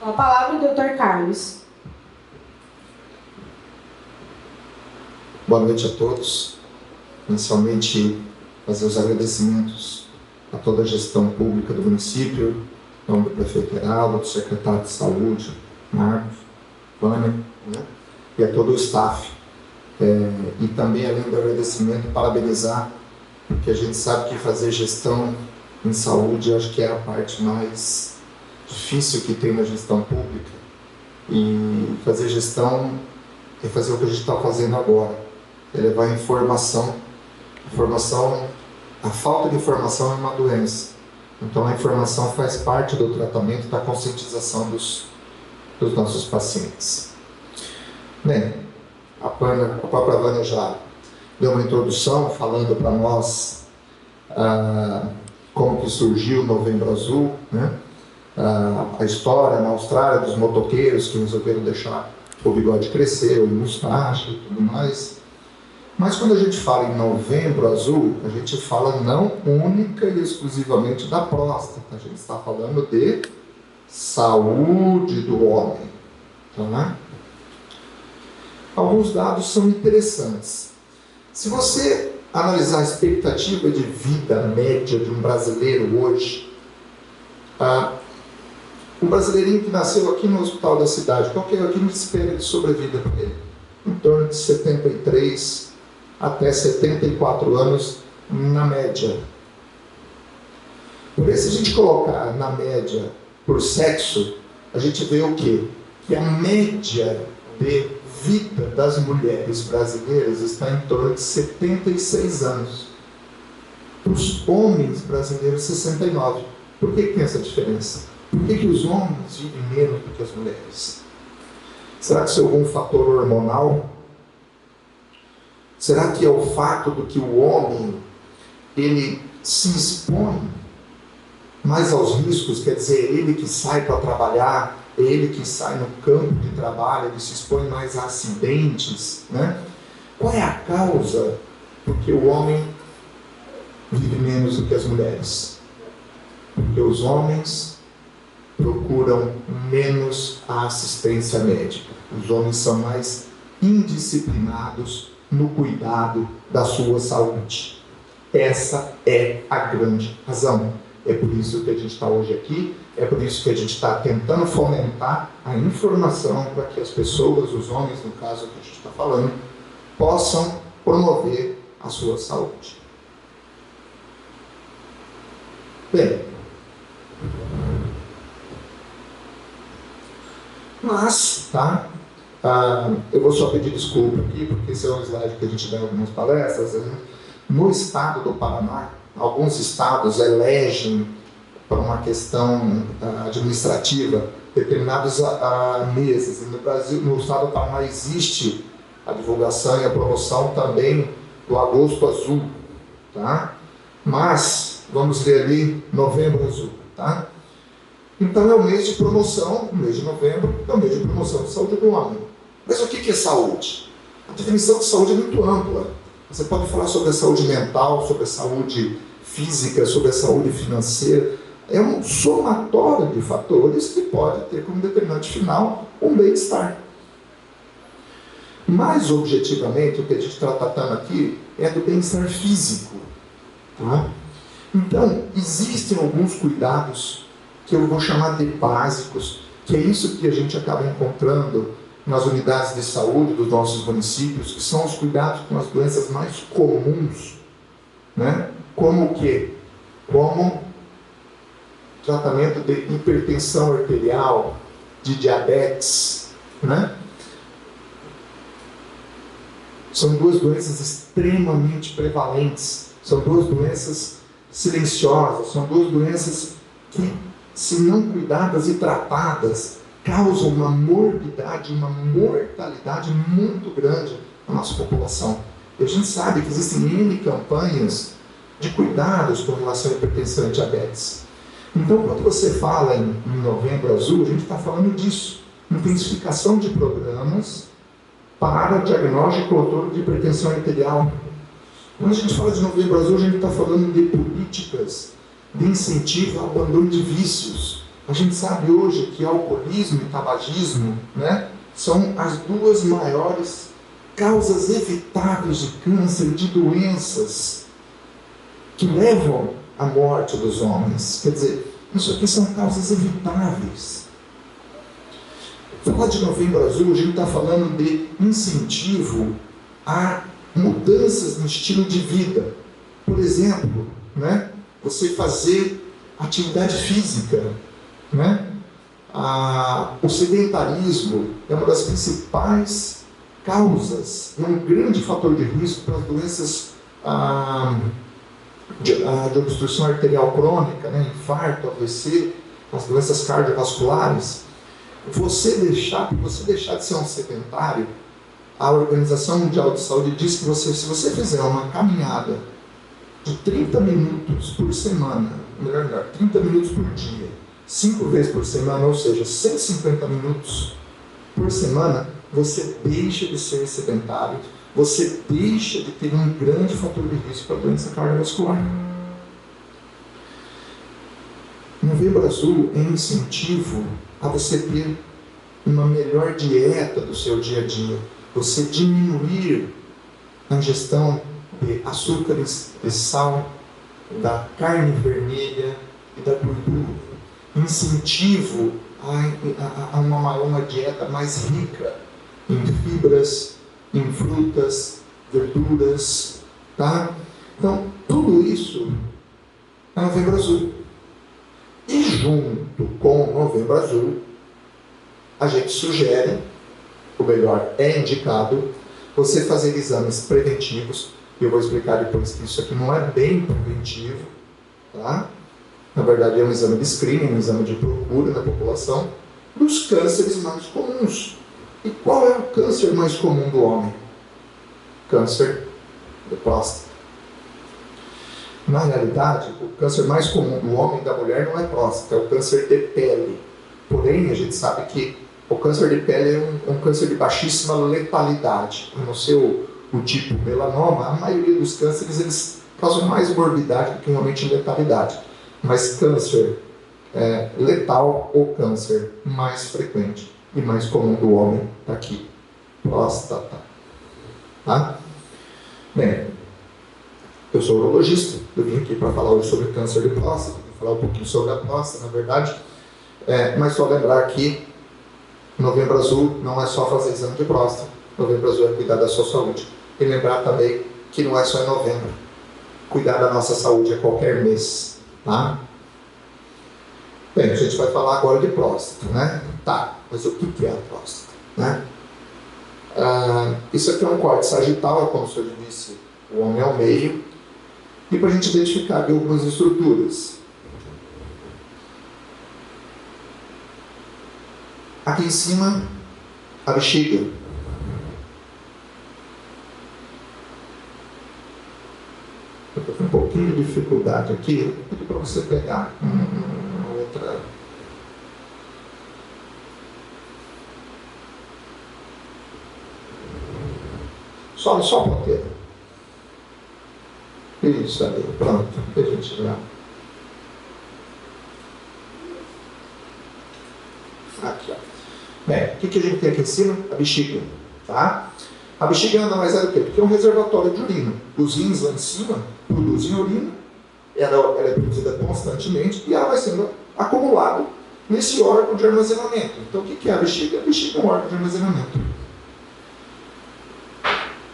Com a palavra, o Dr. Carlos. Boa noite a todos. Inicialmente, fazer os agradecimentos a toda a gestão pública do município, em nome do prefeito Heraldo, do secretário de Saúde, Marcos, Vânia, né? E a todo o staff. E também, além do agradecimento, parabenizar, porque a gente sabe que fazer gestão em saúde, acho que é a parte mais difícil que tem na gestão pública. E fazer gestão é fazer o que a gente está fazendo agora, é levar informação. A falta de informação é uma doença. Então a informação faz parte do tratamento, da conscientização dos nossos pacientes. Bem, a própria Vânia já deu uma introdução falando para nós como que surgiu o Novembro Azul, né? A história na Austrália dos motoqueiros que resolveram deixar o bigode crescer, o mustache e tudo mais. Mas quando a gente fala em Novembro Azul, a gente fala não única e exclusivamente da próstata. A gente está falando de saúde do homem. Tá? Alguns dados são interessantes. Se você analisar a expectativa de vida média de um brasileiro hoje, o brasileirinho que nasceu aqui no hospital da cidade, qual que é a espera de sobrevida para ele? Em torno de 73 até 74 anos, na média. Por isso, se a gente colocar na média por sexo, a gente vê o quê? Que a média de vida das mulheres brasileiras está em torno de 76 anos. Para os homens brasileiros, 69. Por que tem essa diferença? Por que os homens vivem menos do que as mulheres? Será que isso é algum fator hormonal? Será que é o fato de que o homem ele se expõe mais aos riscos, quer dizer, é ele que sai para trabalhar, é ele que sai no campo de trabalho, ele se expõe mais a acidentes, né? Qual é a causa porque o homem vive menos do que as mulheres? Porque os homens procuram menos a assistência médica. Os homens são mais indisciplinados no cuidado da sua saúde. Essa é a grande razão. É por isso que a gente está hoje aqui, é por isso que a gente está tentando fomentar a informação para que as pessoas, os homens, no caso que a gente está falando, possam promover a sua saúde. Bem, mas, tá? Eu vou só pedir desculpa aqui, porque esse é um slide que a gente dá em algumas palestras. No estado do Paraná, alguns estados elegem, por uma questão administrativa, determinados meses. No Brasil, no estado do Paraná, existe a divulgação e a promoção também do Agosto Azul. Tá? Mas, vamos ver ali, Novembro Azul. Tá? Então é o mês de promoção, o mês de novembro, é o mês de promoção de saúde do homem. Mas o que é saúde? A definição de saúde é muito ampla. Você pode falar sobre a saúde mental, sobre a saúde física, sobre a saúde financeira. É um somatório de fatores que pode ter como determinante final um bem-estar. Mais objetivamente, o que a gente está tratando aqui é do bem-estar físico. Tá? Então, existem alguns cuidados que eu vou chamar de básicos, que é isso que a gente acaba encontrando nas unidades de saúde dos nossos municípios, que são os cuidados com as doenças mais comuns, né? Como o quê? Como tratamento de hipertensão arterial, de diabetes, né? São duas doenças extremamente prevalentes, são duas doenças silenciosas, são duas doenças que, se não cuidadas e tratadas, causam uma morbidade, uma mortalidade muito grande na nossa população. E a gente sabe que existem N campanhas de cuidados com relação à hipertensão e diabetes. Então, quando você fala em Novembro Azul, a gente está falando disso, intensificação de programas para diagnóstico e controle de hipertensão arterial. Quando a gente fala de Novembro Azul, a gente está falando de políticas de incentivo ao abandono de vícios. A gente sabe hoje que alcoolismo e tabagismo, né, são as duas maiores causas evitáveis de câncer, de doenças que levam à morte dos homens. Quer dizer, isso aqui são causas evitáveis. Falar de Novembro Azul, a gente está falando de incentivo a mudanças no estilo de vida. Por exemplo, né, você fazer atividade física, né? O sedentarismo é uma das principais causas, é um grande fator de risco para as doenças de obstrução arterial crônica, né? Infarto, AVC, as doenças cardiovasculares. Você deixar de ser um sedentário, a Organização Mundial de Saúde diz que se você fizer uma caminhada de 30 minutos por semana, melhor, 30 minutos por dia, 5 vezes por semana, ou seja, 150 minutos por semana, você deixa de ser sedentário, você deixa de ter um grande fator de risco para a doença cardiovascular. Novembro Azul é um incentivo a você ter uma melhor dieta do seu dia a dia, você diminuir a ingestão de açúcares, de sal, da carne vermelha e da gordura. Incentivo a uma dieta mais rica em fibras, em frutas, verduras, tá? Então, tudo isso é Novembro Azul. E junto com o Novembro Azul, a gente sugere, ou melhor, é indicado, você fazer exames preventivos. Eu vou explicar depois que isso aqui não é bem preventivo, tá? Na verdade é um exame de screening, um exame de procura da população dos cânceres mais comuns. E qual é o câncer mais comum do homem? Câncer de próstata. Na realidade, o câncer mais comum do homem e da mulher não é próstata, é o câncer de pele. Porém, a gente sabe que o câncer de pele é um câncer de baixíssima letalidade. A não ser o tipo melanoma, a maioria dos cânceres eles causam mais morbidade do que realmente letalidade. Mas câncer letal ou câncer mais frequente e mais comum do homem está aqui, próstata. Tá? Bem, eu sou urologista, eu vim aqui para falar hoje sobre câncer de próstata, falar um pouquinho sobre a próstata, na verdade, mas só lembrar que Novembro Azul não é só fazer exame de próstata, Novembro Azul é cuidar da sua saúde. E lembrar também que não é só em novembro, cuidar da nossa saúde é qualquer mês, tá? Bem, a gente vai falar agora de próstata, né? Tá, mas o que é a próstata, né? Isso aqui é um corte sagital, é como o senhor disse, o homem ao meio, e para a gente identificar aqui algumas estruturas. Aqui em cima, a bexiga. Eu estou com um pouquinho de dificuldade aqui, eu vou pedir para você pegar uma outra. Só a ponteira. Isso ali, pronto. A gente já. Aqui, ó. Bem, o que a gente tem aqui em cima? A bexiga, tá? A bexiga nada mais é do que? Porque é um reservatório de urina. Os rins lá em cima produzem urina, ela é produzida constantemente e ela vai sendo acumulada nesse órgão de armazenamento. Então, o que é a bexiga? A bexiga é um órgão de armazenamento.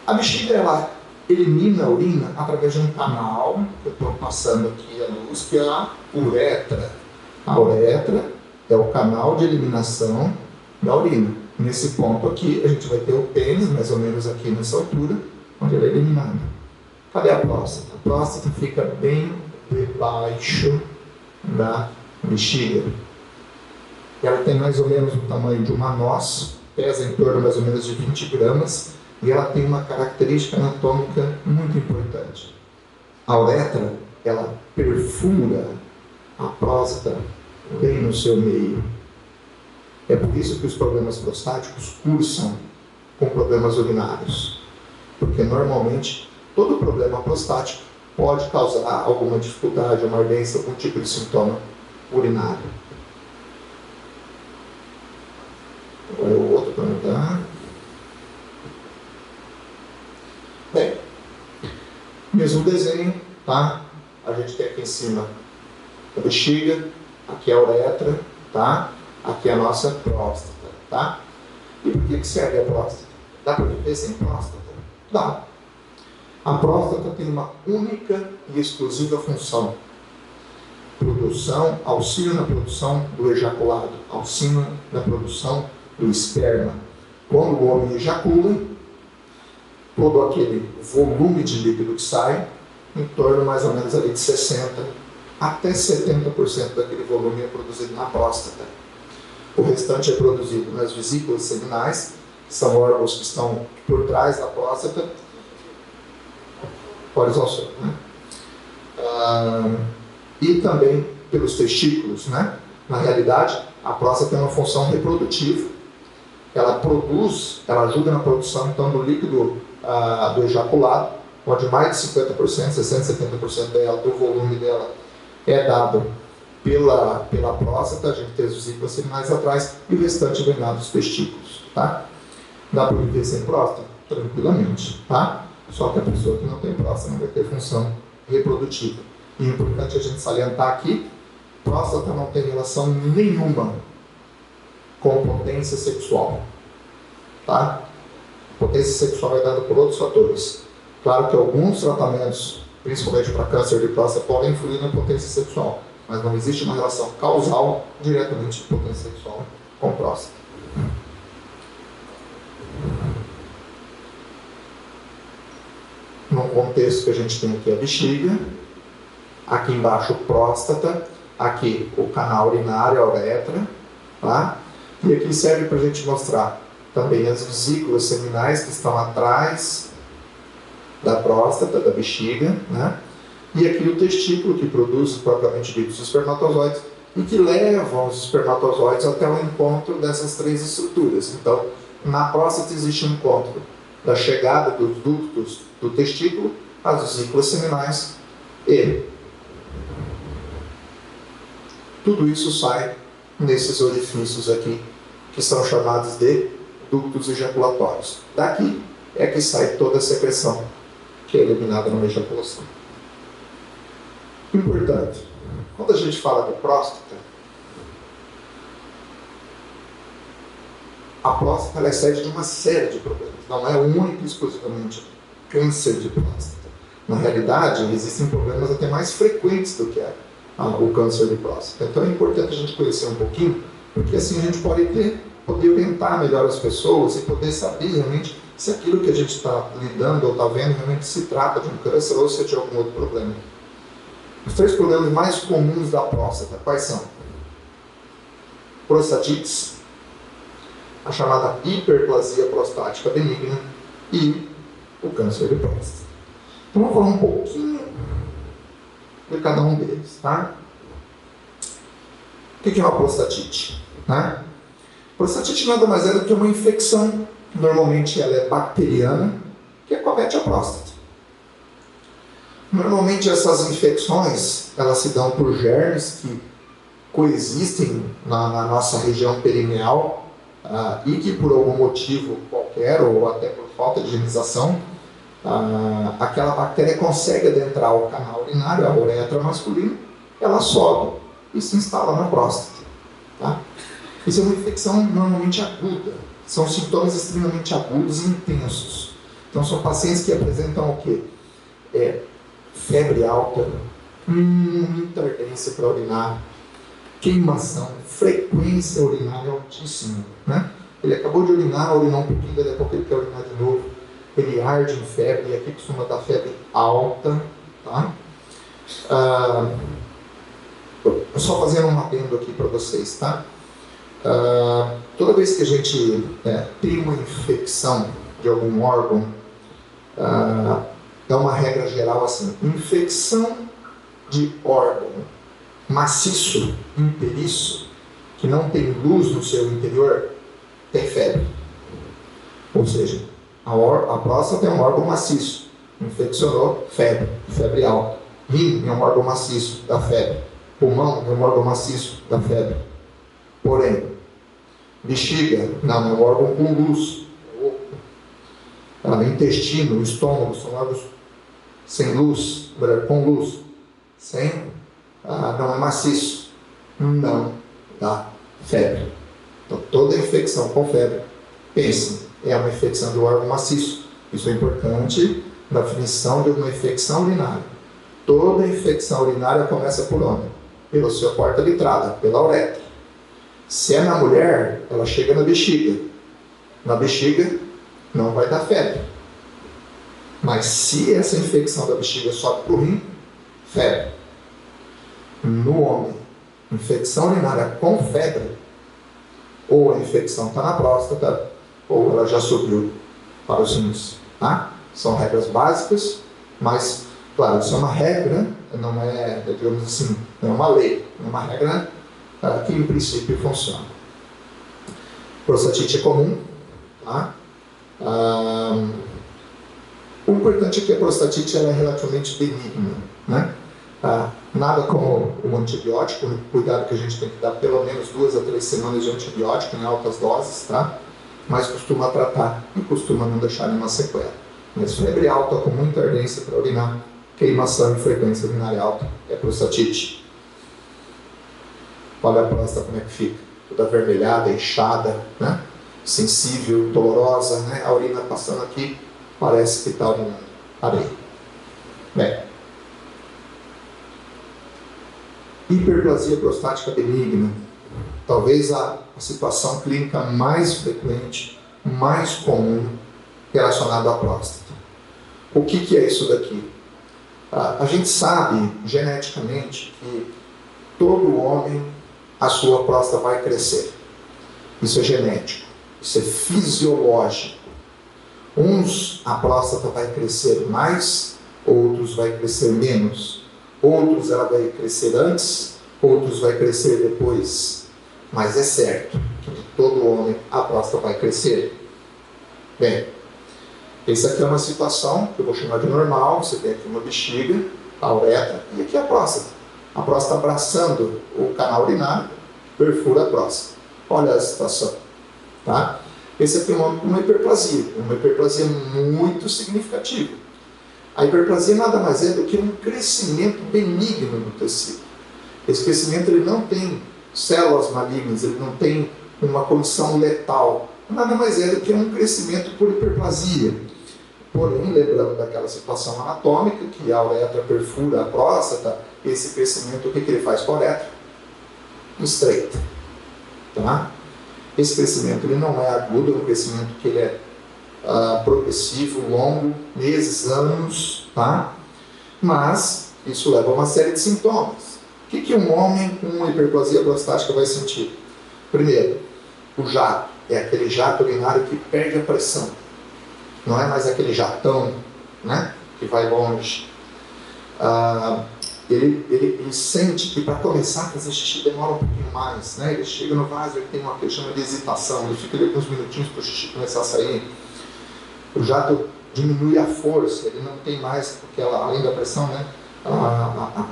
A bexiga, ela elimina a urina através de um canal, que eu estou passando aqui a luz, que é a uretra. A uretra é o canal de eliminação da urina. Nesse ponto aqui, a gente vai ter o pênis, mais ou menos aqui nessa altura, onde ele é eliminado. Cadê a próstata? A próstata fica bem debaixo da bexiga. Ela tem mais ou menos o tamanho de uma noz, pesa em torno mais ou menos de 20 gramas, e ela tem uma característica anatômica muito importante. A uretra, ela perfura a próstata bem no seu meio. É por isso que os problemas prostáticos cursam com problemas urinários. Porque normalmente todo problema prostático pode causar alguma dificuldade, uma ardência, algum tipo de sintoma urinário. Agora é o outro para mudar. Bem, mesmo desenho, tá? A gente tem aqui em cima a bexiga, aqui é a uretra, tá? Aqui é a nossa próstata, tá? E por que serve a próstata? Dá para viver sem próstata? Dá. A próstata tem uma única e exclusiva função: produção, auxílio na produção do ejaculado, auxílio na produção do esperma. Quando o homem ejacula, todo aquele volume de líquido que sai, em torno mais ou menos ali de 60% até 70% daquele volume é produzido na próstata. O restante é produzido nas vesículas seminais, que são órgãos que estão por trás da próstata, horizontal, né? E também pelos testículos, né? Na realidade, a próstata tem uma função reprodutiva. Ela produz, ela ajuda na produção então do líquido do ejaculado, onde mais de 50%, 60%, 70% dela, do volume dela é dado pela próstata. A gente tem as vesículas seminais atrás e o restante vem lá dos testículos, tá? Dá para viver sem próstata? Tranquilamente, tá? Só que a pessoa que não tem próstata não vai ter função reprodutiva. E é importante a gente salientar aqui: próstata não tem relação nenhuma com potência sexual, tá? Potência sexual é dada por outros fatores. Claro que alguns tratamentos, principalmente para câncer de próstata, podem influir na potência sexual, mas não existe uma relação causal diretamente de potência sexual com próstata. No contexto que a gente tem aqui a bexiga, aqui embaixo próstata, aqui o canal urinário, a uretra, tá? E aqui serve para a gente mostrar também as vesículas seminais que estão atrás da próstata, da bexiga, né? E aqui o testículo que produz propriamente dito os espermatozoides e que levam os espermatozoides até o encontro dessas três estruturas. Então, na próstata existe um encontro da chegada dos ductos do testículo às vesículas seminais e tudo isso sai nesses orifícios aqui, que são chamados de ductos ejaculatórios. Daqui é que sai toda a secreção que é eliminada na ejaculação. Importante, quando a gente fala de próstata, a próstata é sede de uma série de problemas, não é única e exclusivamente câncer de próstata. Na realidade, existem problemas até mais frequentes do que o câncer de próstata. Então é importante a gente conhecer um pouquinho, porque assim a gente pode poder orientar melhor as pessoas e poder saber realmente se aquilo que a gente está lidando ou está vendo realmente se trata de um câncer ou se é de algum outro problema. Os três problemas mais comuns da próstata, quais são? Prostatites, a chamada hiperplasia prostática benigna e o câncer de próstata. Então vamos falar um pouquinho de cada um deles, tá? O que é uma prostatite? Né? Prostatite nada mais é do que uma infecção. Normalmente ela é bacteriana, que acomete a próstata. Normalmente essas infecções, elas se dão por germes que coexistem na nossa região perineal e que por algum motivo qualquer, ou até por falta de higienização, aquela bactéria consegue adentrar o canal urinário, a uretra masculina, ela sobe e se instala na próstata. Tá? Isso é uma infecção normalmente aguda. São sintomas extremamente agudos e intensos. Então são pacientes que apresentam o quê? Febre alta, muita ardência para urinar, queimação, frequência urinária altíssima. Né? Ele acabou de urinar, urinou um pouquinho, daqui a pouco ele quer urinar de novo. Ele arde em febre, e aqui costuma dar febre alta. Tá? Só fazendo um adendo aqui para vocês, tá? Toda vez que a gente tem uma infecção de algum órgão, é uma regra geral assim: infecção de órgão maciço, inteiriço, que não tem luz no seu interior, tem febre. Ou seja, a próstata é um órgão maciço, infeccionou, febre alta. Rim é um órgão maciço, dá febre. Pulmão é um órgão maciço, dá febre. Porém, Bexiga, não, é um órgão com luz. O intestino, o estômago, são órgãos sem luz, com luz, sem, não é maciço, não dá febre. Então, toda infecção com febre, pense, é uma infecção do órgão maciço. Isso é importante na definição de uma infecção urinária. Toda infecção urinária começa por onde? Pela sua porta de entrada, pela uretra. Se é na mulher, ela chega na bexiga. Na bexiga, não vai dar febre. Mas se essa infecção da bexiga sobe para o rim, febre. No homem, infecção urinária com febre, ou a infecção está na próstata, ou ela já subiu para os rins. Tá? São regras básicas, mas, claro, isso é uma regra, não é, digamos assim, não é uma lei, é uma regra que em princípio funciona. Prostatite é comum, tá? O importante é que a prostatite ela é relativamente benigna, né? Nada como o antibiótico, o cuidado que a gente tem que dar pelo menos 2 a 3 semanas de antibiótico em altas doses, tá? Mas costuma tratar e costuma não deixar nenhuma sequela. Mas febre alta com muita ardência para urinar, queimação e frequência urinária alta é prostatite. Olha a próstata como é que fica, toda avermelhada, inchada, né? Sensível, dolorosa, né? A urina passando aqui, parece que está urinando areia. Bem, hiperplasia prostática benigna, talvez a situação clínica mais frequente, mais comum relacionada à próstata. O que é isso daqui? A gente sabe geneticamente que todo homem, a sua próstata vai crescer. Isso é genético, isso é fisiológico. Uns, a próstata vai crescer mais, outros vai crescer menos. Outros ela vai crescer antes, outros vai crescer depois. Mas é certo que de todo homem a próstata vai crescer. Bem, essa aqui é uma situação que eu vou chamar de normal. Você tem aqui uma bexiga, a uretra, e aqui a próstata. A próstata abraçando o canal urinário, perfura a próstata. Olha a situação. Tá? Esse aqui é uma hiperplasia muito significativa. A hiperplasia nada mais é do que um crescimento benigno no tecido. Esse crescimento ele não tem células malignas, ele não tem uma condição letal. Nada mais é do que um crescimento por hiperplasia. Porém, lembrando daquela situação anatômica, que a uretra perfura a próstata, esse crescimento, o que ele faz com a uretra? Estreita. Tá? Esse crescimento ele não é agudo, é um crescimento que ele é progressivo, longo, meses, anos, tá? Mas isso leva a uma série de sintomas. O que um homem com hiperplasia prostática vai sentir? Primeiro, o jato. É aquele jato urinário que perde a pressão. Não é mais aquele jatão, né, que vai longe. Ele sente que para começar a fazer xixi demora um pouquinho mais, né? Ele chega no vaso e tem uma que ele chama de hesitação. Ele fica ali alguns minutinhos para o xixi começar a sair. O jato diminui a força, ele não tem mais aquela, além da pressão, né, a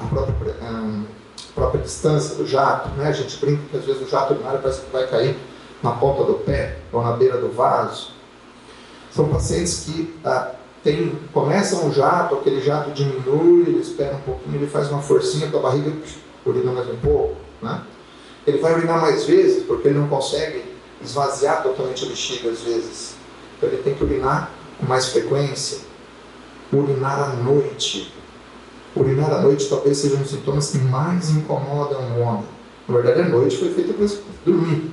própria distância do jato, né? A gente brinca que às vezes o jato urinário parece que vai cair na ponta do pé ou na beira do vaso. São pacientes que começam um jato, aquele jato diminui, ele espera um pouquinho, ele faz uma forcinha com a barriga, urina mais um pouco, né? Ele vai urinar mais vezes porque ele não consegue esvaziar totalmente a bexiga às vezes. Então ele tem que urinar com mais frequência. Urinar à noite. Urinar à noite talvez seja um dos sintomas que mais incomodam o homem. Na verdade, a noite foi feita para dormir,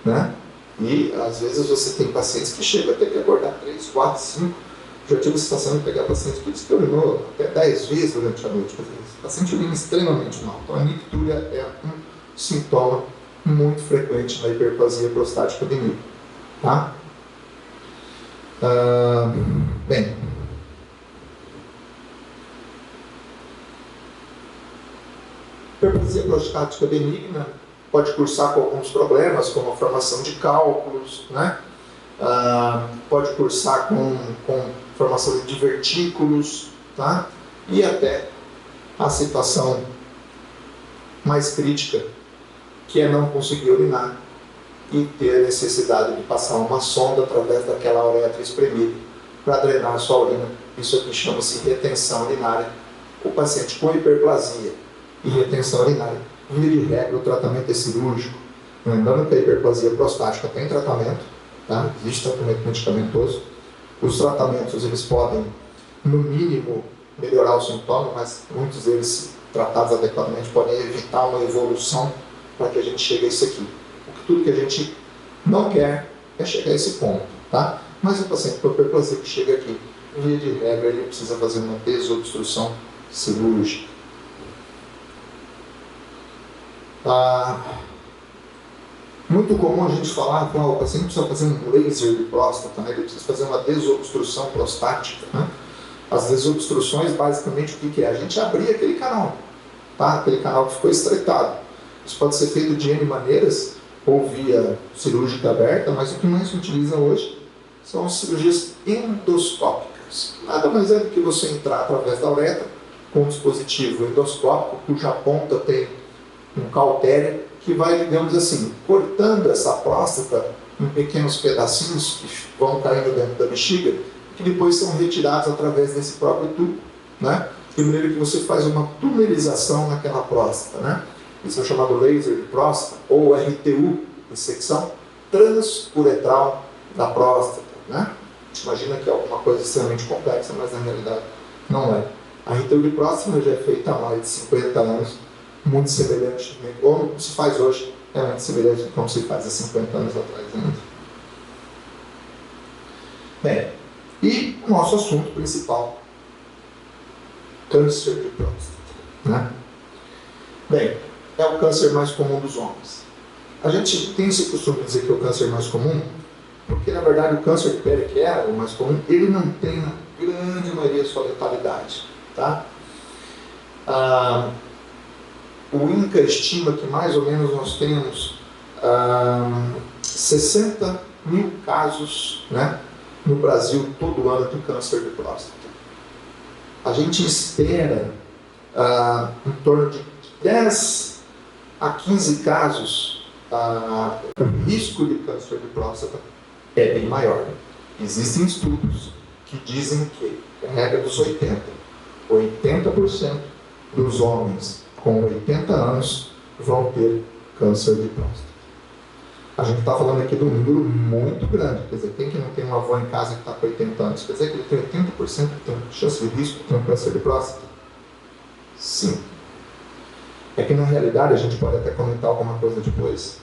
né? E às vezes você tem pacientes que chegam a ter que acordar 3, 4, 5. Já tive a situação de pegar pacientes que diz que urinou até 10 vezes durante a noite. O paciente urina extremamente mal. Então a nictúria é um sintoma muito frequente na hiperplasia prostática benigna. Tá? Bem, hiperplasia prostática benigna pode cursar com alguns problemas, como a formação de cálculos, né? Pode cursar com formação de divertículos, tá? E até a situação mais crítica, que é não conseguir urinar e ter a necessidade de passar uma sonda através daquela uretra espremida para drenar a sua urina. Isso aqui chama-se retenção urinária. O paciente com hiperplasia e retenção urinária, via de regra, o tratamento é cirúrgico. Lembrando que a hiperplasia prostática tem tratamento, tá? Existe tratamento medicamentoso. Os tratamentos, eles podem, no mínimo, melhorar o sintoma, mas muitos deles, tratados adequadamente, podem evitar uma evolução para que a gente chegue a isso aqui. Porque tudo que a gente não quer é chegar a esse ponto, tá? Mas o paciente com hiperplasia que chega aqui, via de regra, ele precisa fazer uma desobstrução cirúrgica. Muito comum a gente falar que o paciente precisa fazer um laser de próstata, né? Ele precisa fazer uma desobstrução prostática, né? As desobstruções, basicamente, o que é? A gente abrir aquele canal, tá? Aquele canal que ficou estreitado. Isso pode ser feito de N maneiras, ou via cirúrgica aberta, mas o que mais se utiliza hoje são as cirurgias endoscópicas. Nada mais é do que você entrar através da uretra com um dispositivo endoscópico, cuja ponta tem um cautério que vai, digamos assim, cortando essa próstata em pequenos pedacinhos que vão caindo dentro da bexiga, que depois são retirados através desse próprio tubo, né? De maneira que você faz uma tunelização naquela próstata, né? Isso é chamado laser de próstata, ou RTU, ressecção transuretral da próstata, né? A gente imagina que é alguma coisa extremamente complexa, mas na realidade não é. A RTU de próstata já é feita há mais de 50 anos, muito semelhante, como se faz hoje, é muito semelhante como se faz há 50 anos atrás ainda. Bem, e o nosso assunto principal, câncer de próstata, né? Bem, é o câncer mais comum dos homens. A gente tem esse costume de dizer que é o câncer mais comum, porque na verdade o câncer de pele, que é o mais comum, ele não tem, na grande maioria, sua letalidade, tá? O INCA estima que mais ou menos nós temos 60 mil casos, né, no Brasil todo ano de câncer de próstata. A gente espera em torno de 10 a 15 casos, o risco de câncer de próstata é bem maior. Existem estudos que dizem que, a regra dos 80% dos homens com 80 anos vão ter câncer de próstata. A gente está falando aqui de um número muito grande. Quer dizer, quem que não tem uma avó em casa que está com 80 anos? Quer dizer que ele tem 80% de chance de risco de ter um câncer de próstata? Sim. É que na realidade, a gente pode até comentar alguma coisa depois.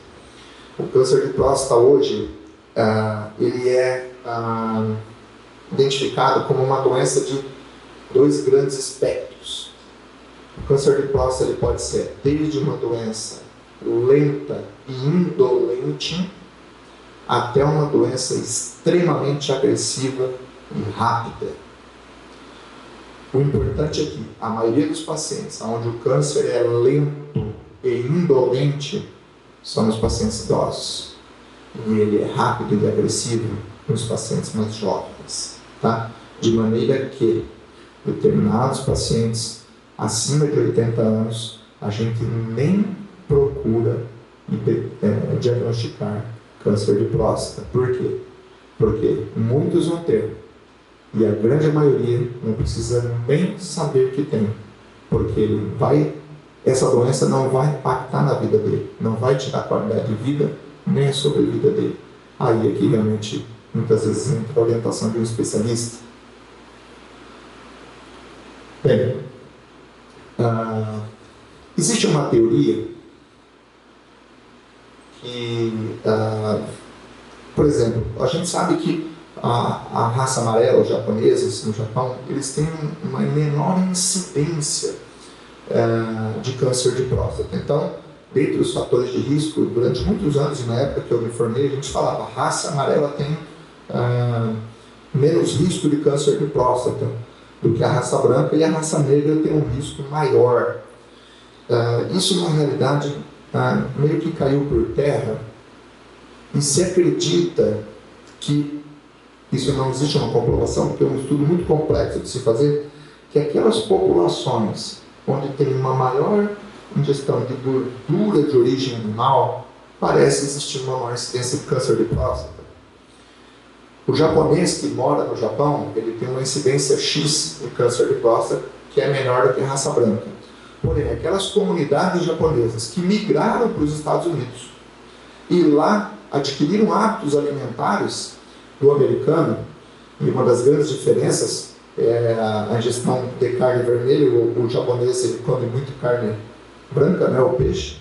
O câncer de próstata hoje, ele é identificado como uma doença de dois grandes espectros. O câncer de próstata ele pode ser desde uma doença lenta e indolente até uma doença extremamente agressiva e rápida. O importante é que a maioria dos pacientes onde o câncer é lento e indolente são os pacientes idosos. E ele é rápido e agressivo nos pacientes mais jovens, tá? De maneira que determinados pacientes acima de 80 anos, a gente nem procura diagnosticar câncer de próstata. Por quê? Porque muitos vão ter, e a grande maioria não precisa nem saber que tem, porque essa doença não vai impactar na vida dele, não vai tirar a qualidade de vida, nem a sobrevida dele. Aí é que realmente, muitas vezes, entra a orientação de um especialista. Bem, existe uma teoria que, por exemplo, a gente sabe que a raça amarela, os japoneses no Japão, eles têm uma menor incidência de câncer de próstata. Então, dentre os fatores de risco, durante muitos anos, e na época que eu me formei, a gente falava, a raça amarela tem menos risco de câncer de próstata do que a raça branca, e a raça negra tem um risco maior. Isso, na realidade, meio que caiu por terra, e se acredita que, isso não existe uma comprovação, porque é um estudo muito complexo de se fazer, que aquelas populações onde tem uma maior ingestão de gordura de origem animal, parece existir uma maior incidência de câncer de próstata. O japonês que mora no Japão, ele tem uma incidência X de câncer de próstata, que é menor do que a raça branca. Porém, aquelas comunidades japonesas que migraram para os Estados Unidos e lá adquiriram hábitos alimentares do americano, e uma das grandes diferenças é a ingestão de carne vermelha. O japonês ele come muito carne branca, né, o peixe.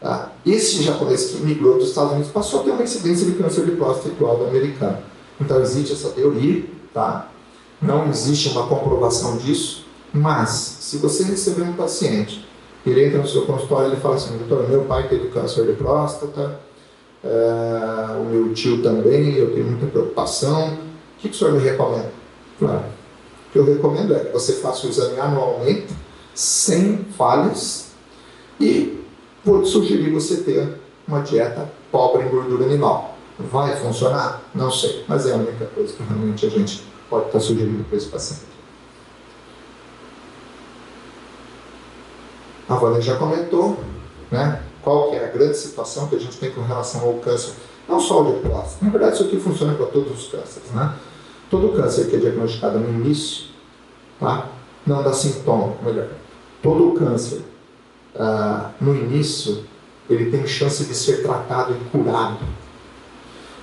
Tá? Esse japonês que migrou dos Estados Unidos passou a ter uma incidência de câncer de próstata igual ao americano. Então existe essa teoria, tá? Não existe uma comprovação disso, mas se você receber um paciente, ele entra no seu consultório e ele fala assim: doutor, meu pai teve câncer de próstata, o meu tio também, eu tenho muita preocupação, o que o senhor me recomenda? Claro, o que eu recomendo é que você faça o exame anualmente, sem falhas, e vou sugerir você ter uma dieta pobre em gordura animal. Vai funcionar? Não sei, mas é a única coisa que realmente a gente pode estar sugerindo para esse paciente. A Vânia já comentou, né, qual que é a grande situação que a gente tem com relação ao câncer, não só o de próstata. Na verdade, isso aqui funciona para todos os cânceres, né? Todo câncer que é diagnosticado no início, tá, não dá sintoma, melhor. Todo câncer, no início, ele tem chance de ser tratado e curado.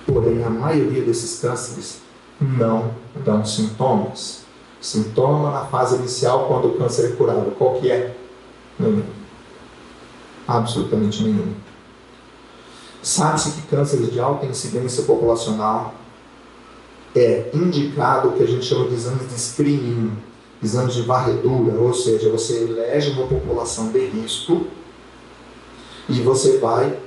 Porém, a maioria desses cânceres não dão sintomas. Sintoma na fase inicial, quando o câncer é curado. Qual que é? Nenhum. Absolutamente nenhum. Sabe-se que cânceres de alta incidência populacional é indicado o que a gente chama de exames de screening, exames de varredura, ou seja, você elege uma população de risco e você vai,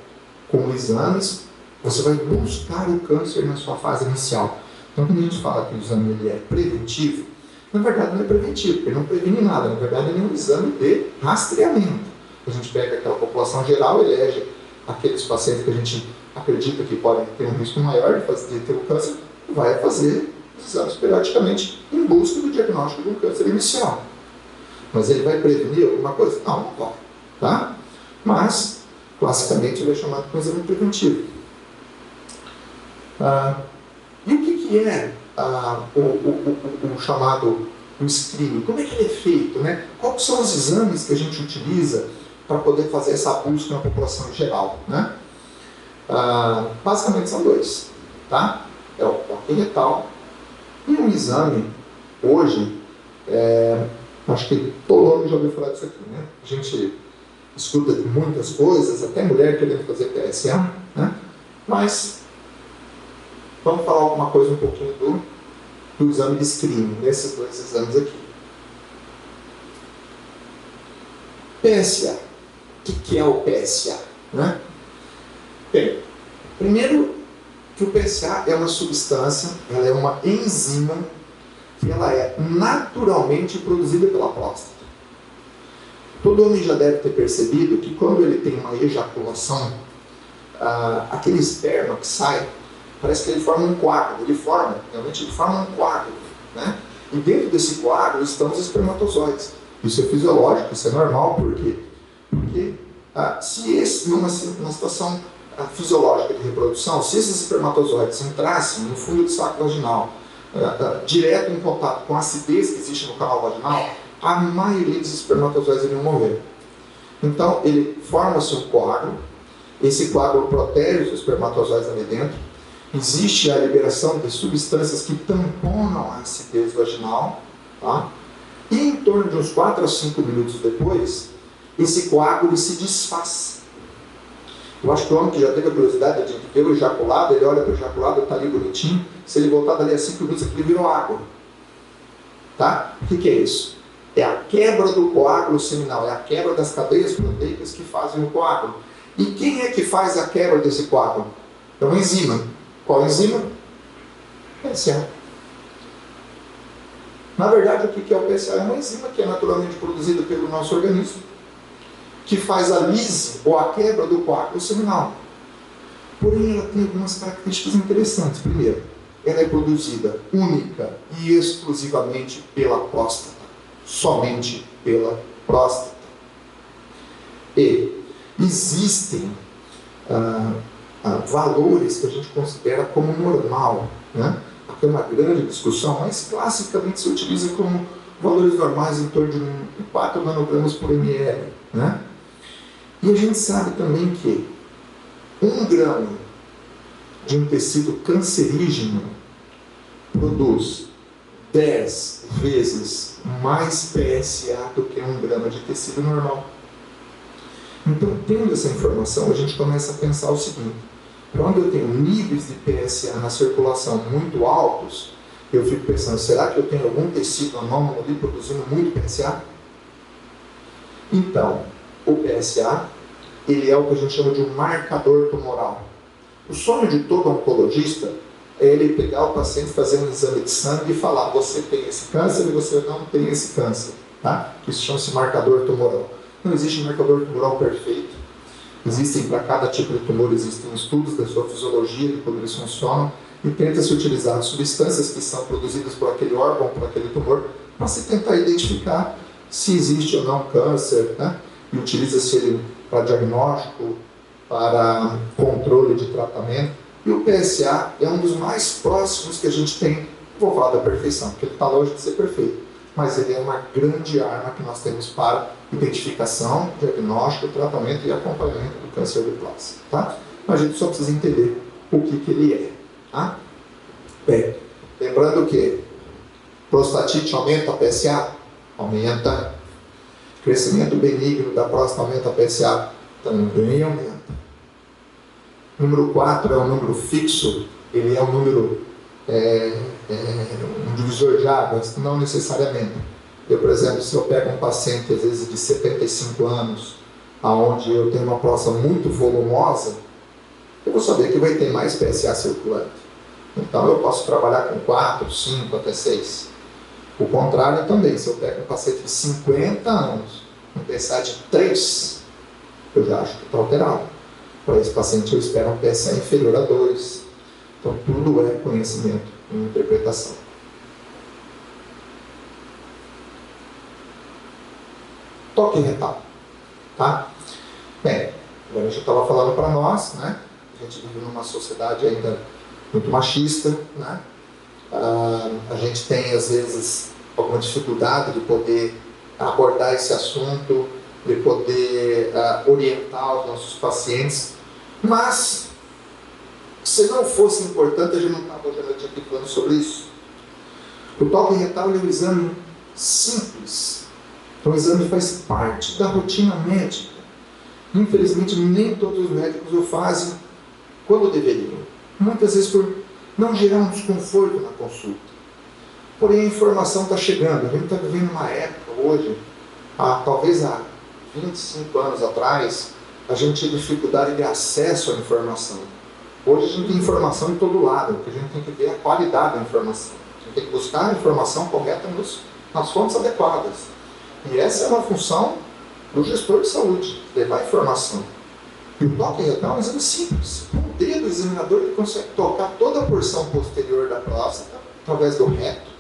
com exames, você vai buscar o câncer na sua fase inicial. Então, quando a gente fala que o exame ele é preventivo, na verdade não é preventivo, porque ele não previne nada, na verdade ele é um exame de rastreamento. A gente pega aquela população geral, elege aqueles pacientes que a gente acredita que podem ter um risco maior de ter o câncer, e vai fazer os exames periodicamente em busca do diagnóstico de um câncer inicial. Mas ele vai prevenir alguma coisa? Não, não vai. Tá? Mas, classicamente, ele é chamado de exame preventivo. E o que é o chamado o screening? Como é que ele é feito? Né? Quais são os exames que a gente utiliza para poder fazer essa busca na população em geral? Né? Basicamente são dois. Tá? É o toque retal e um exame, hoje, acho que todo mundo já ouviu falar disso aqui. Né? A gente escuta de muitas coisas, até mulher querendo fazer PSA, né? Mas vamos falar alguma coisa um pouquinho do exame de screening, nesses dois exames aqui. PSA. O que é o PSA? Né? Bem, primeiro que o PSA é uma substância, ela é uma enzima que ela é naturalmente produzida pela próstata. Todo homem já deve ter percebido que quando ele tem uma ejaculação, aquele esperma que sai, parece que ele forma um coágulo. Realmente ele forma um coágulo. Né? E dentro desse coágulo estão os espermatozoides. Isso é fisiológico, isso é normal. Por quê? Porque numa situação fisiológica de reprodução, se esses espermatozoides entrassem no fundo do saco vaginal, direto em contato com a acidez que existe no canal vaginal, a maioria dos espermatozoides iriam morrer. Então, ele forma-se um coágulo, esse coágulo protege os espermatozoides ali dentro, existe a liberação de substâncias que tamponam a acidez vaginal, tá? E em torno de uns 4 a 5 minutos depois, esse coágulo se desfaz. Eu acho que o homem que já teve a curiosidade de ver o ejaculado, ele olha para o ejaculado, está ali bonitinho, se ele voltar dali a 5 minutos, aquilo virou água. Tá? O que é isso? É a quebra do coágulo seminal, é a quebra das cadeias proteicas que fazem o coágulo. E quem é que faz a quebra desse coágulo? É uma enzima. Qual enzima? PSA. Na verdade, o que é o PSA? É uma enzima que é naturalmente produzida pelo nosso organismo, que faz a lise ou a quebra do coágulo seminal. Porém, ela tem algumas características interessantes. Primeiro, ela é produzida única e exclusivamente pela próstata. Somente pela próstata. E existem valores que a gente considera como normal, né? Aqui é uma grande discussão, mas classicamente se utiliza como valores normais em torno de 4 nanogramas por ml, né? E a gente sabe também que 1 grama de um tecido cancerígeno produz 10 vezes mais PSA do que 1 grama de tecido normal. Então, tendo essa informação, a gente começa a pensar o seguinte: quando eu tenho níveis de PSA na circulação muito altos, eu fico pensando, será que eu tenho algum tecido anômalo ali produzindo muito PSA? Então, o PSA, ele é o que a gente chama de um marcador tumoral. O sonho de todo oncologista é ele pegar o paciente, fazer um exame de sangue e falar, você tem esse câncer e você não tem esse câncer. Tá? Isso chama-se marcador tumoral. Não existe marcador tumoral perfeito. Existem, para cada tipo de tumor, existem estudos da sua fisiologia, de como eles funcionam, e tenta-se utilizar substâncias que são produzidas por aquele órgão, por aquele tumor, para se tentar identificar se existe ou não câncer, né? E utiliza-se ele para diagnóstico, para controle de tratamento. E o PSA é um dos mais próximos que a gente tem, vou falar da perfeição, porque ele está longe de ser perfeito, mas ele é uma grande arma que nós temos para identificação, diagnóstico, tratamento e acompanhamento do câncer de próstata. Tá? Mas a gente só precisa entender o que ele é. Tá? Bem, lembrando que prostatite aumenta a PSA? Aumenta. Crescimento benigno da próstata aumenta a PSA? Também aumenta. Número 4 é um número fixo, ele é um número, um divisor de águas? Não necessariamente. Eu, por exemplo, se eu pego um paciente, às vezes, de 75 anos, onde eu tenho uma próstata muito volumosa, eu vou saber que vai ter mais PSA circulante. Então, eu posso trabalhar com 4, 5, até 6. O contrário também, se eu pego um paciente de 50 anos, um PSA de 3, eu já acho que está alterado. Para esse paciente, eu espero um PSA inferior a 2. Então, tudo é conhecimento e interpretação. Toque retal, tá? Bem, agora a gente estava falando para nós, né? A gente vive numa sociedade ainda muito machista, né? A gente tem, às vezes, alguma dificuldade de poder abordar esse assunto, de poder orientar os nossos pacientes, mas, se não fosse importante, a gente não estava hoje à noite aqui falando sobre isso. O toque retal é um exame simples. Então, o exame faz parte da rotina médica. Infelizmente, nem todos os médicos o fazem quando deveriam. Muitas vezes por não gerar um desconforto na consulta. Porém, a informação está chegando. A gente está vivendo uma época hoje, talvez há 25 anos atrás, a gente tinha dificuldade de acesso à informação. Hoje a gente tem informação em todo lado, porque a gente tem que ver a qualidade da informação. A gente tem que buscar a informação correta nas fontes adequadas. E essa é uma função do gestor de saúde, levar informação. E o toque retal é um exame simples. Com o dedo, o examinador ele consegue tocar toda a porção posterior da próstata, através do reto.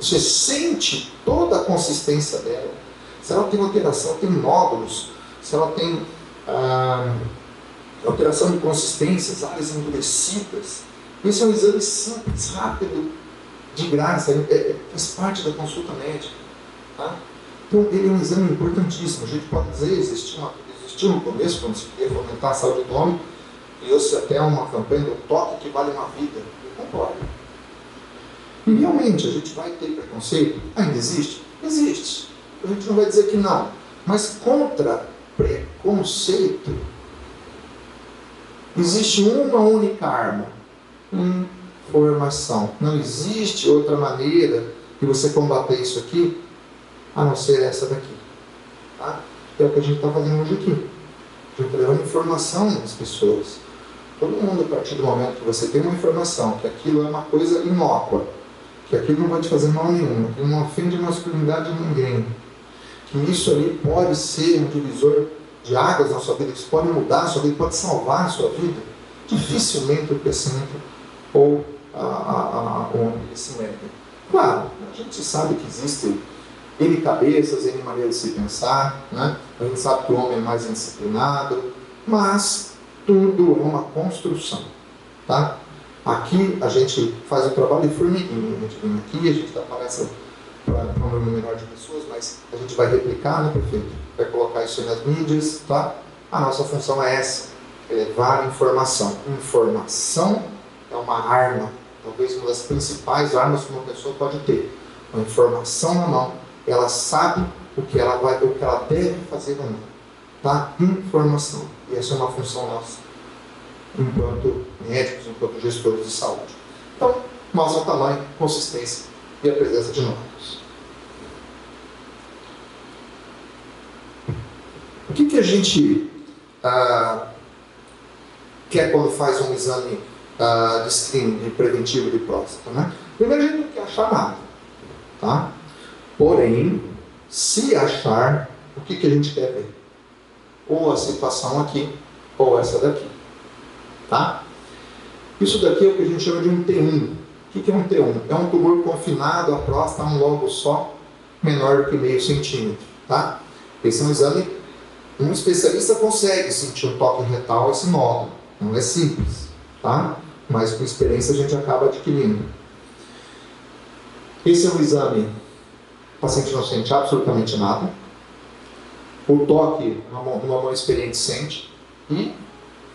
Você sente toda a consistência dela. Se ela tem alteração, tem nódulos, se ela tem alteração de consistências, áreas endurecidas. Esse é um exame simples, rápido, de graça, faz parte da consulta médica. Tá? Então, ele é um exame importantíssimo. A gente pode dizer, existiu no começo, quando se queria fomentar a saúde do homem, criou-se até uma campanha do toque que vale uma vida. Eu concordo. E realmente, a gente vai ter preconceito? Ainda existe? Existe. A gente não vai dizer que não. Mas contra preconceito, existe uma única arma: informação. Não existe outra maneira de você combater isso aqui, a não ser essa daqui. Tá? É o que a gente está fazendo hoje aqui. A gente está levando informação às pessoas. Todo mundo, a partir do momento que você tem uma informação que aquilo é uma coisa inócua, que aquilo não vai te fazer mal nenhum, que não ofende a masculinidade de ninguém, que isso ali pode ser um divisor de águas na sua vida, que isso pode mudar a sua vida, pode salvar a sua vida, dificilmente o crescimento ou o envelhecimento. Claro, a gente sabe que existem N cabeças, N maneiras de se pensar, né? A gente sabe que o homem é mais indisciplinado, mas Tudo é uma construção, tá? Aqui a gente faz o trabalho de formiguinha, a gente vem aqui, a gente dá palestra para um número menor de pessoas, mas a gente vai replicar, né, prefeito? Vai colocar isso aí nas mídias, tá? A nossa função é essa, é levar informação. Informação é uma arma, talvez uma das principais armas que uma pessoa pode ter. Uma informação na mão, ela sabe o que ela deve fazer ou não, tá? Informação. E essa é uma função nossa, enquanto médicos, enquanto gestores de saúde. Então, mostra o tamanho, consistência e a presença de nódulos. O que a gente quer quando faz um exame de screening, de preventivo de próstata, né? Primeiro, a gente não quer achar nada, tá? Porém, se achar, o que a gente quer ver? Ou a situação aqui, ou essa daqui, tá? Isso daqui é o que a gente chama de um T1. O que é um T1? É um tumor confinado à próstata, um lobo só, menor do que meio centímetro, tá? Esse é um exame, um especialista consegue sentir um toque retal esse nódulo, não é simples, tá? Mas com experiência a gente acaba adquirindo. Esse é um exame, o paciente não sente absolutamente nada, o toque, uma mão experiente sente, e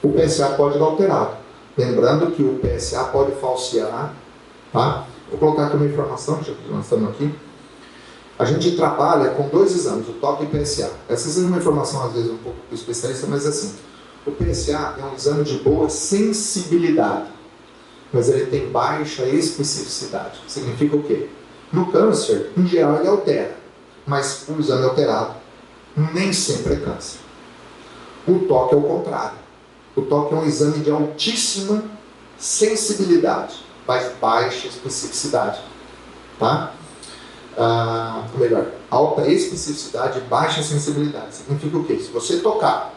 o PSA pode dar alterado. Lembrando que o PSA pode falsear, tá? Vou colocar aqui uma informação, já que nós estamos aqui. A gente trabalha com dois exames, o toque e o PSA. Essa é uma informação, às vezes, um pouco do especialista, mas assim, o PSA é um exame de boa sensibilidade, mas ele tem baixa especificidade. Significa o quê? No câncer, em geral, ele altera, mas o exame alterado nem sempre é câncer. O toque é o contrário. O toque é um exame de altíssima sensibilidade, mas baixa especificidade, tá? Ou melhor, alta especificidade e baixa sensibilidade. Significa o quê? Se você tocar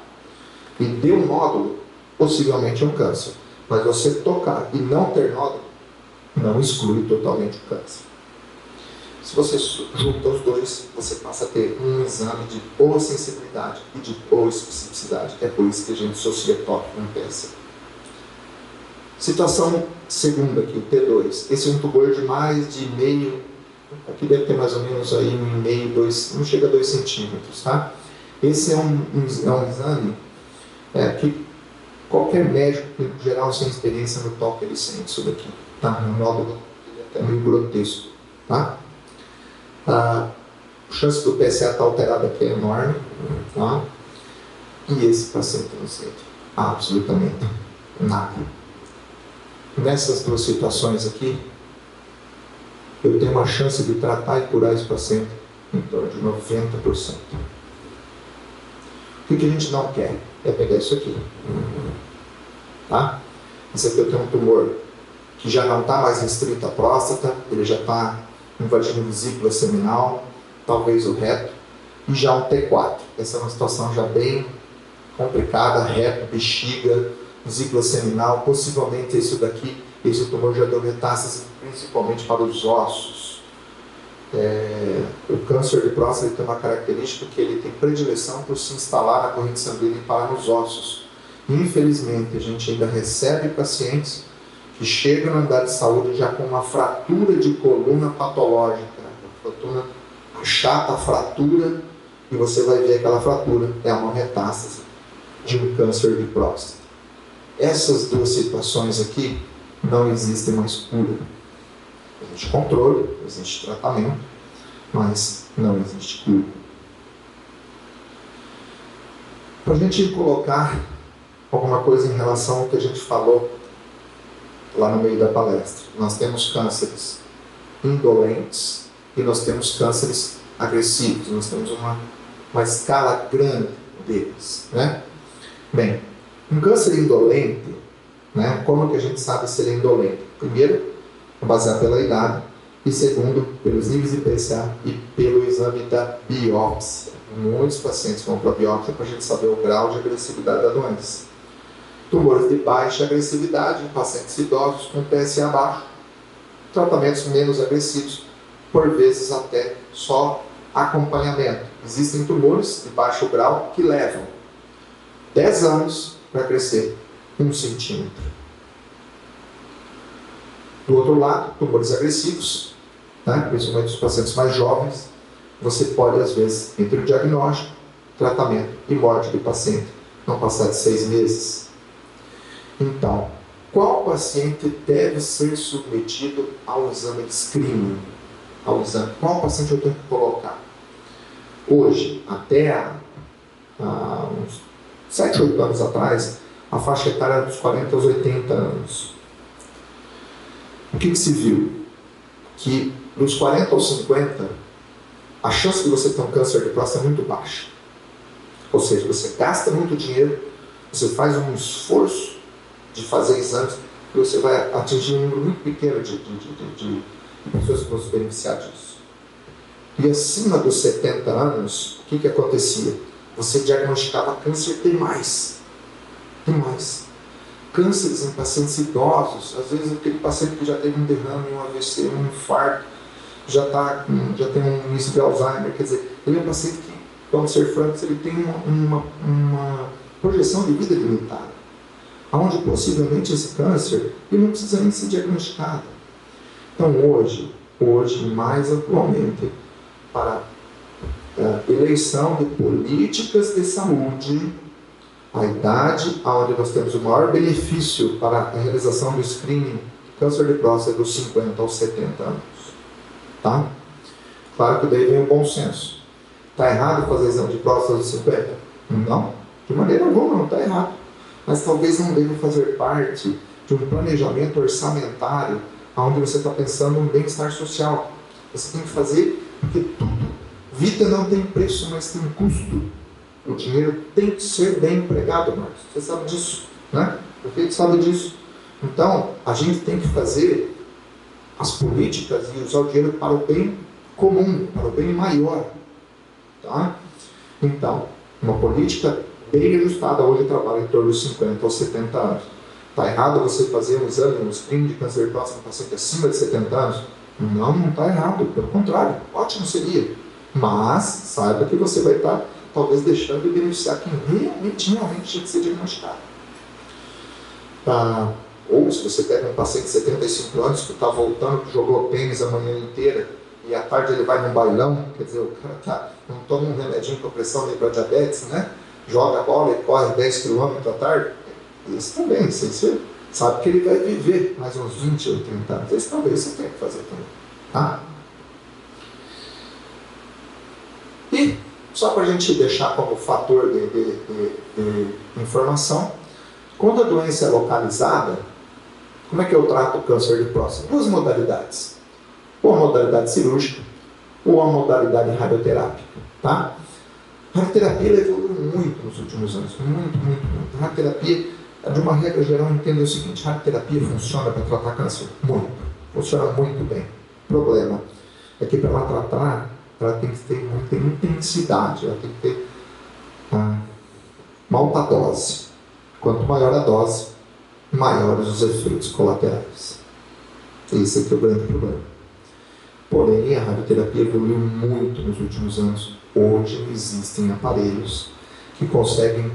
e deu um nódulo, possivelmente é um câncer. Mas você tocar e não ter nódulo, não exclui totalmente o câncer. Se você junta os dois, você passa a ter um exame de boa sensibilidade e de boa especificidade. É por isso que a gente associa toque com PSA. Situação segunda aqui, o T2. Esse é um tumor de mais de meio, aqui deve ter mais ou menos aí 1,5, 2, não chega a 2 centímetros, tá? Esse é um exame que qualquer médico, em geral, sem experiência no toque, ele sente isso daqui, tá? Um nódulo até meio grotesco, tá? A chance do PSA estar alterado aqui é enorme, tá? E esse paciente não sente absolutamente nada. Nessas duas situações aqui, eu tenho uma chance de tratar e curar esse paciente em torno de 90%. O que a gente não quer é pegar isso aqui, tá? Esse aqui eu tenho um tumor que já não está mais restrito à próstata, ele já está invadindo vesícula seminal, talvez o reto, e já um T4. Essa é uma situação já bem complicada, reto, bexiga, vesícula seminal, possivelmente esse daqui, esse tumor já deu metástase principalmente para os ossos. O câncer de próstata tem uma característica que ele tem predileção por se instalar na corrente sanguínea e parar nos ossos. Infelizmente, a gente ainda recebe pacientes que chegam na unidade de saúde já com uma fratura de coluna patológica. A fratura achata a fratura e você vai ver aquela fratura é uma metástase de um câncer de próstata. Essas duas situações aqui não existem mais cura. Existe controle, existe tratamento, mas não existe cura. Para a gente colocar alguma coisa em relação ao que a gente falou lá no meio da palestra. Nós temos cânceres indolentes e nós temos cânceres agressivos. Nós temos uma escala grande deles, né? Bem, um câncer indolente, né? Como que a gente sabe se ele é indolente? Primeiro, é baseado pela idade e segundo, pelos níveis de PSA e pelo exame da biópsia. Muitos pacientes vão para a biópsia para a gente saber o grau de agressividade da doença. Tumores de baixa agressividade em pacientes idosos com PSA baixo, tratamentos menos agressivos, por vezes até só acompanhamento. Existem tumores de baixo grau que levam 10 anos vai crescer 1 centímetro. Do outro lado, tumores agressivos, né, principalmente os pacientes mais jovens, você pode, às vezes, entre o diagnóstico, tratamento e morte do paciente, não passar de 6 meses. Então, qual paciente deve ser submetido ao exame de screening? Qual paciente eu tenho que colocar? Hoje, até há uns 7, 8 anos atrás, a faixa etária era dos 40 aos 80 anos. O que se viu? Que dos 40 aos 50, a chance de você ter um câncer de próstata é muito baixa. Ou seja, você gasta muito dinheiro, você faz um esforço de fazer exames e você vai atingir um número muito pequeno de pessoas que vão se beneficiar disso. E acima dos 70 anos, o que acontecia? Você diagnosticava câncer demais. Cânceres em pacientes idosos, às vezes aquele paciente que já teve um derrame, um AVC, um infarto, já tem um início de Alzheimer, quer dizer, ele é um paciente que, vamos ser francos, ele tem uma projeção de vida limitada, onde possivelmente esse câncer ele não precisa nem ser diagnosticado. Então hoje mais atualmente, para a eleição de políticas de saúde, a idade onde nós temos o maior benefício para a realização do screening de câncer de próstata é dos 50 aos 70 anos. Tá? Claro que daí vem o bom senso. Está errado fazer exame de próstata aos 50? Não, de maneira alguma não está errado. Mas talvez não deva fazer parte de um planejamento orçamentário onde você está pensando no bem-estar social. Você tem que fazer porque vida não tem preço, mas tem custo. O dinheiro tem que ser bem empregado, Marcos. Você sabe disso, né? O prefeito sabe disso. Então, a gente tem que fazer as políticas e usar o dinheiro para o bem comum, para o bem maior. Tá? Então, uma política bem ajustada hoje trabalha em torno dos 50 aos 70 anos. Está errado você fazer um exame, um screening de câncer de próstata no paciente acima de 70 anos? Não está errado. Pelo contrário, ótimo seria. Mas, saiba que você vai estar talvez deixando de beneficiar quem realmente tinha que ser diagnosticado. Ou se você pega um paciente de 75 anos que está voltando, que jogou tênis a manhã inteira e à tarde ele vai num bailão, quer dizer, o cara não toma um remedinho para pressão nem para diabetes, né? Joga a bola e corre 10 km à tarde, isso também, você sabe que ele vai viver mais uns 20 ou 30 anos, isso talvez você tenha que fazer também. Tá? E só para a gente deixar como fator de informação, quando a doença é localizada, como é que eu trato o câncer de próstata? 2 modalidades. Ou a modalidade cirúrgica, ou a modalidade radioterápica. Tá? A radioterapia evoluiu muito nos últimos anos. Muito. A radioterapia, de uma regra geral, entende o seguinte: a radioterapia funciona para tratar câncer? Muito. Funciona muito bem. O problema é que para ela tratar, ela tem que ter muita intensidade, ela tem que ter uma alta dose. Quanto maior a dose, maiores os efeitos colaterais. Esse aqui é o grande problema. Porém, a radioterapia evoluiu muito nos últimos anos. Hoje existem aparelhos que conseguem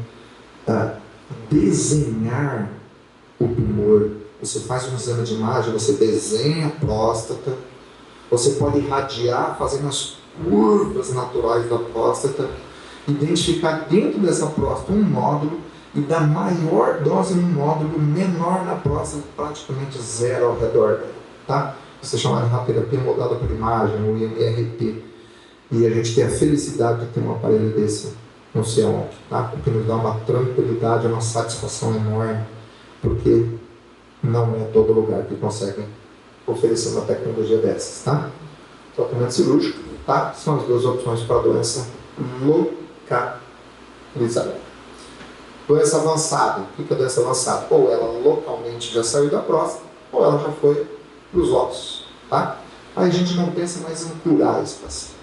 desenhar o tumor. Você faz um exame de imagem, você desenha a próstata, você pode irradiar fazendo as curvas naturais da próstata, identificar dentro dessa próstata um nódulo e dar maior dose num nódulo, menor na próstata, praticamente zero ao redor dela. Tá? Isso é chamado de radioterapia moldada por imagem, o IMRT. E a gente tem a felicidade de ter um aparelho desse no CEONC, tá? Porque nos dá uma tranquilidade, uma satisfação enorme, porque não é todo lugar que consegue oferecer uma tecnologia dessas, tá? Tratamento cirúrgico, tá? São as 2 opções para a doença localizada. Doença avançada. O que é doença avançada? Ou ela localmente já saiu da próstata, ou ela já foi para os ossos, tá? Aí a gente não pensa mais em curar esse paciente.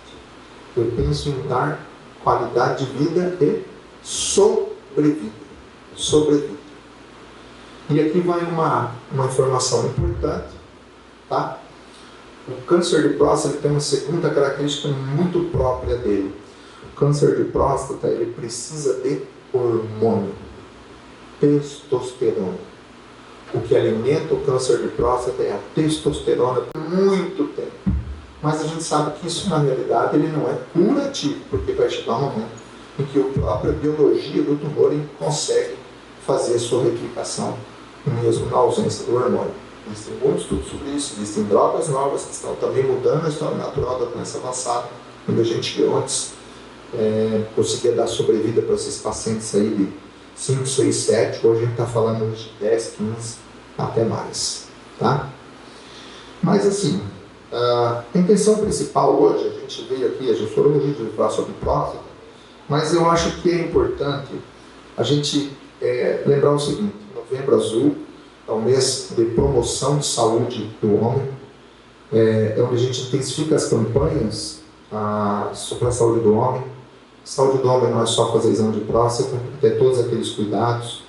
Eu penso em dar qualidade de vida e sobrevida. E aqui vai uma informação importante, tá? O câncer de próstata tem uma segunda característica muito própria dele. O câncer de próstata ele precisa de hormônio. testosterona. O que alimenta o câncer de próstata é a testosterona por muito tempo. Mas a gente sabe que isso, na realidade, ele não é curativo, porque vai chegar um momento em que a própria biologia do tumor consegue fazer a sua replicação, mesmo na ausência do hormônio. Existem muitos estudos sobre isso, existem drogas novas que estão também mudando a história natural da doença avançada, onde a gente antes conseguia dar sobrevida para esses pacientes aí de 5, 6, 7, hoje a gente está falando de 10, 15, até mais. Tá? Mas assim, a intenção principal hoje, a gente veio aqui, a gente falou de falar sobre próstata, mas eu acho que é importante a gente lembrar o seguinte: Novembro Azul é um mês de promoção de saúde do homem, é onde a gente intensifica as campanhas sobre a saúde do homem. Saúde do homem não é só fazer exame de próstata, ter todos aqueles cuidados,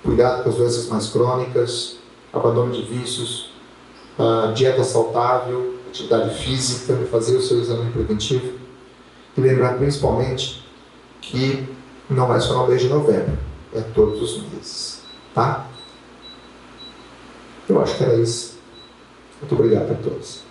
cuidado com as doenças mais crônicas, abandono de vícios, dieta saudável, atividade física, fazer o seu exame preventivo. E lembrar principalmente que não é só no mês de novembro, é todos os meses. Tá? Eu acho que era isso. Muito obrigado a todos.